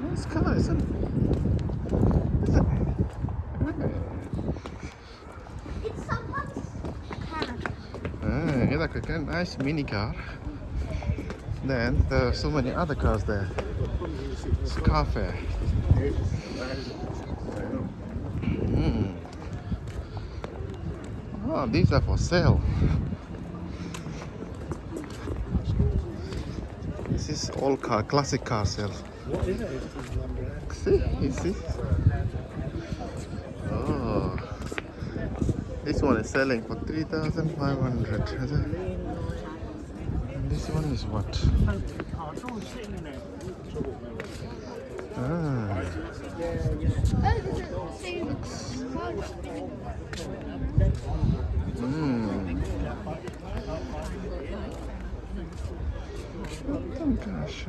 nice car, isn't it? It's someone's car. Here's like a nice mini car. Then there are so many other cars there. It's car fair. Oh, these are for sale. This is all car, classic car sale. See, you see? Oh, this one is selling for 3,500. And this one is what? Ah. Gosh,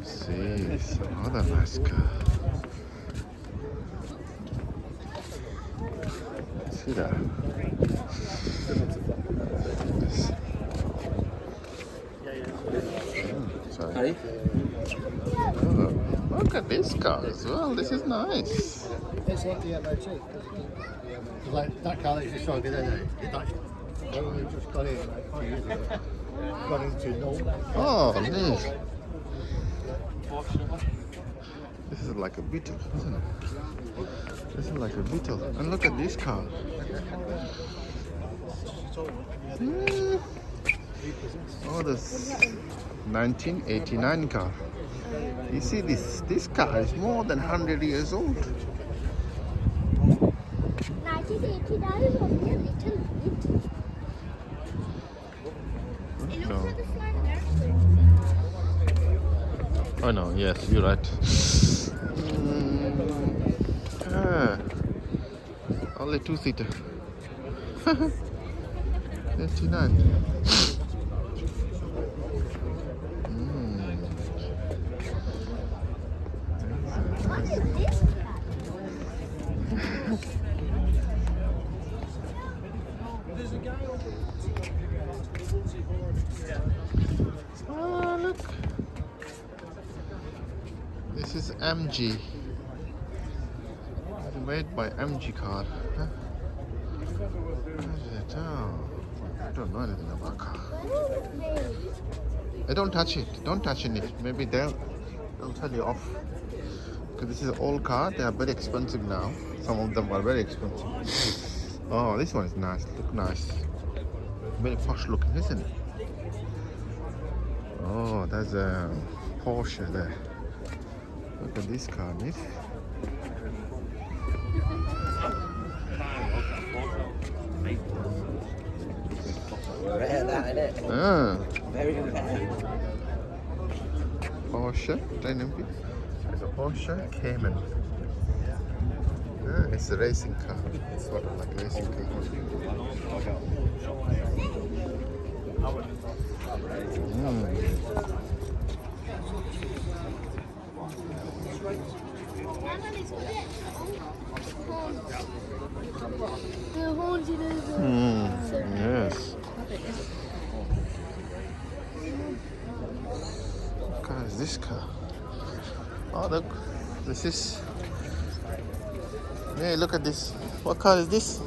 see, some other nice car. See that? Sorry. Oh, look at this car as well. This is nice. It's like the MOT. Like that car that you just saw the other day. We just got in like 5 years ago. Got into no. Oh, nice. This is like a Beetle, isn't it? This is like a Beetle. And look at this car. Oh, this 1989 car. You see this car is more than 100 years old. 1989 is only a little bit. It looks No. like a flying airplane. Oh no, yes, you're right. Only two-seater. 89. What is this car? Oh, look. This is MG. Made by MG car. Huh? What is it? Oh, I don't know anything about car. Hey, don't touch it. Don't touch it. Maybe they'll tell you off. Because this is an old car. They are very expensive now. Some of them are very expensive. Oh, this one is nice. Look nice. Very posh looking, isn't it? Oh, there's a Porsche there. Look at this car, Nick. Rare that, innit? Very rare. Porsche, Denton. It's a Porsche Cayman. It's a racing car. It's sort of like a racing car. The horns in his Yes. What car is this car? Oh, look. This is... Hey, look at this. What car is this?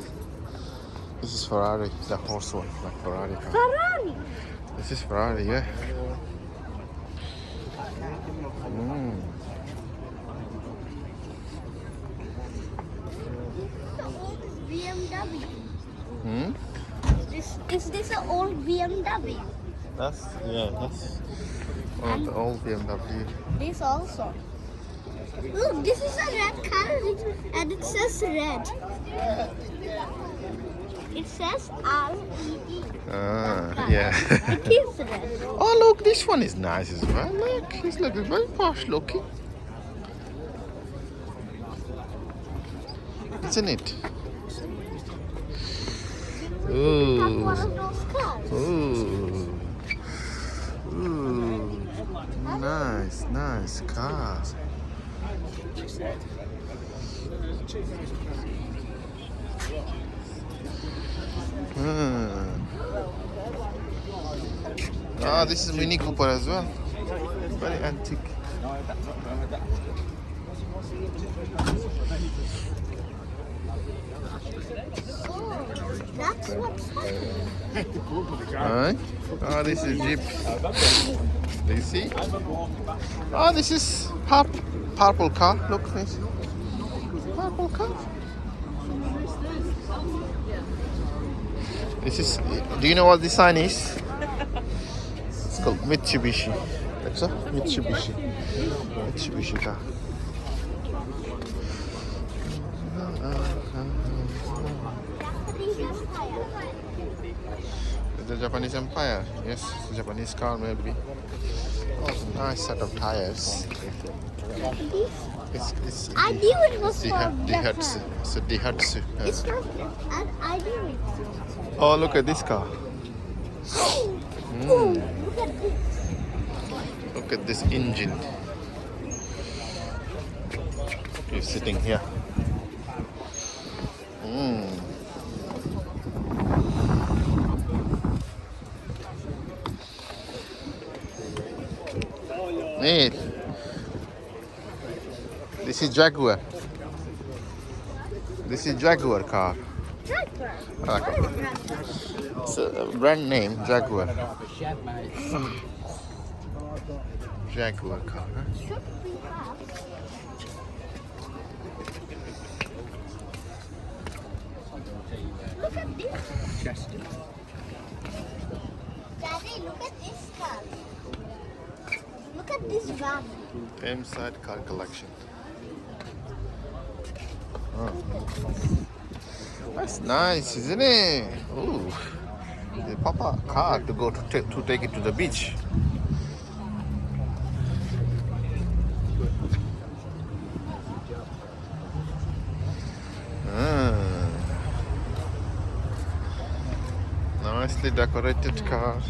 This is Ferrari. The horse one, like Ferrari car. Ferrari. This is Ferrari, yeah. The old BMW. Is this an old BMW? That's one of the old BMW. This also. Look, this is a red car and it says red. It says R-E-E. Yeah. It is red. Oh, look, this one is nice as well. Look, he's looking very posh looking. Isn't it? That's Ooh. one of those cars. Ooh. Nice cars. Ah, this is Mini Cooper as well. Very antique. That's what's Alright. Ah, this is Jeep. Do you see? Ah, this is purple car. Look, this purple car. This is. Do you know what this sign is? It's called Mitsubishi. That's a Mitsubishi. Mitsubishi car. The Japanese Empire. Yes, it's a Japanese car maybe. Oh, nice set of tires. It's I knew it was for Daihatsu. It's a Daihatsu. It's not. I knew it. Oh, look at this car. Oh, look at this. Look at this engine. You're sitting here. Mate, this is Jaguar. This is Jaguar car. Jaguar. It's a brand name, Jaguar. Jaguar car. Huh? Should we have? Look at this. Daddy, look at this car. Look at this van. Inside car collection. Oh. That's nice, isn't it? Ooh, the Papa car to go to take it to the beach. Nicely decorated car.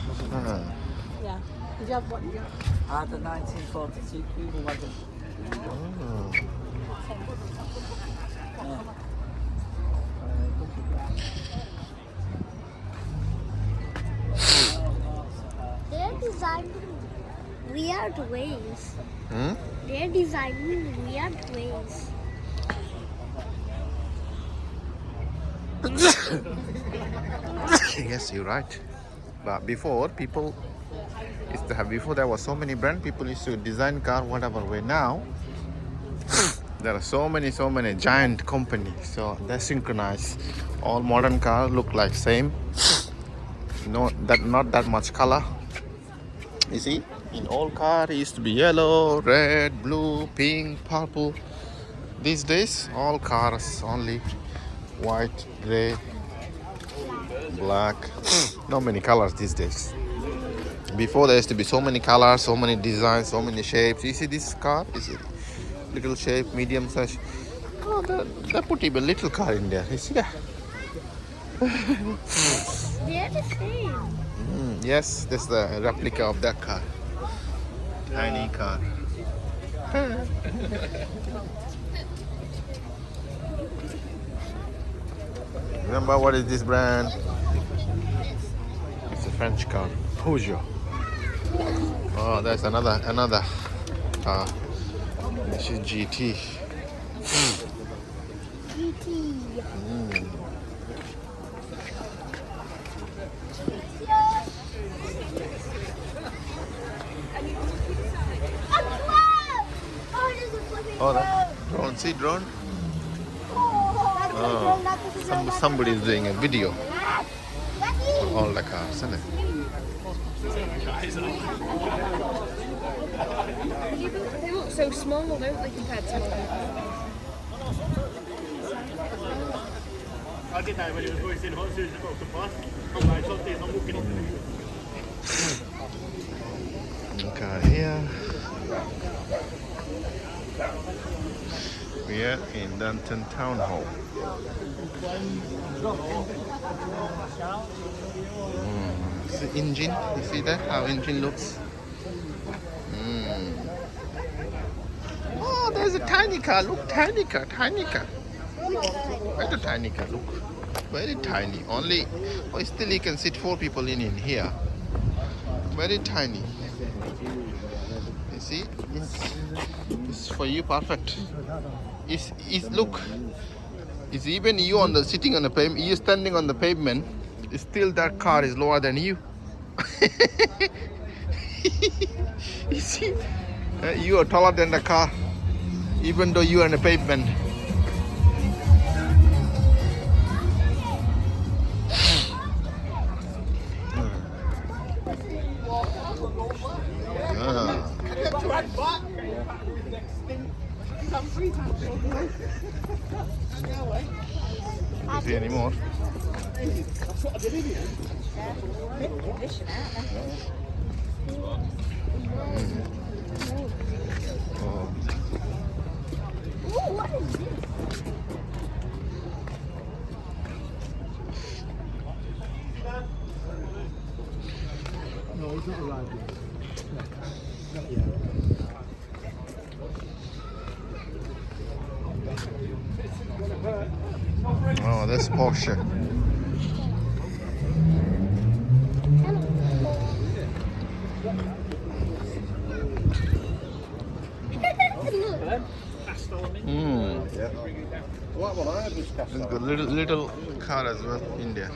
Yeah. Did you have what? I had the 1942 Cougar wagon. They're designed in weird ways. Hmm? They're designed in weird ways. Yes, you're right. But before, people used to have, before there was so many brand, people used to design car whatever way. Now, there are so many giant companies. So they synchronize. All modern cars look like same. Not that much color. You see, in old car it used to be yellow, red, blue, pink, purple. These days, all cars only white, gray, black. Not many colors these days. Before there used to be so many colors, so many designs, so many shapes. You see this car? Is it little shape, medium size? Oh, they put even little car in there. You see that? They're the same. Yes, this is the replica of that car. Tiny car. Remember what is this brand? It's a French car. Peugeot. Oh, there's another car. This is GT. GT. Oh, that drone. See drone? Somebody is doing a video for all the cars, isn't it? They look so small, don't they, compared to mine? I did that when it was going in hot as soon as I got off the bus. I'm like, something's not walking into Car here. We are in Denton Town Hall. It's the engine. You see that? How engine looks? Oh, there's a tiny car. Look, tiny car. Very tiny car. Look, very tiny. Only, still you can sit 4 people in here. Very tiny. You see, it's for you perfect. It's look. It's even you on the sitting on the pavement. You standing on the pavement. Still, that car is lower than you. You see, you are taller than the car, even though you are on the pavement. Is there any more? Ooh, what is this? No, he's not arrived yet. No, not yet. Oh, that's Porsche. It's got little car as well, India.